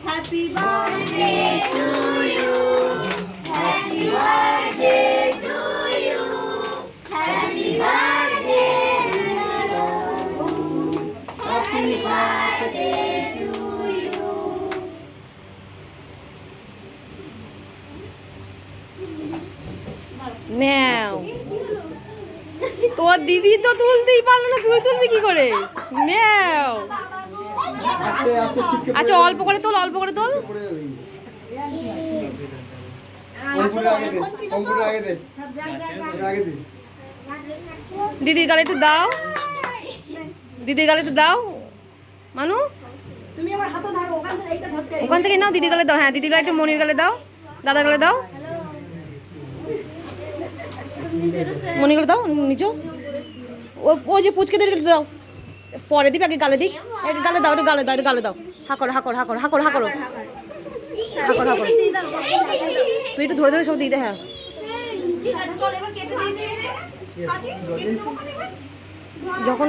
Happy birthday to you. Happy birthday to you. Happy birthday to you. Happy birthday to you. নাও তোর দিদি তো তুলতেই পারলো না, তুই তুলবি কি করে? নাও আস্তে আস্তে ছিটকে আচ্ছা অল্প করে তোল, অল্প করে তোল। পড়ে যাবে। কম্পিউটার আগে দে, কম্পিউটার আগে দে, আগে দে। দিদির গালে একটু দাও, দিদির গালে একটু দাও। মানু তুমি আমার হাতে ধরো, ওখান থেকে নাও, দিদির গালে দাও। হ্যাঁ দিদির গালে একটু, মনির গালে দাও, দাদার গালে দাও, মনির গালে দাও নিচু। ও যে পুচকেদের দাও, পরে দিবি, আগে গালে দিক। একটু গালে দাও, একটু গালে দাও, একটু গালে দাও। হাকর হাকর হাকর হাকর হাকর হাকর হাকর। তুই একটু ধরে ধরে সব দিতে। হ্যাঁ ঠিক আছে চল এবার কেটে দিয়ে দে। Yes, কেটে দেবো। যখন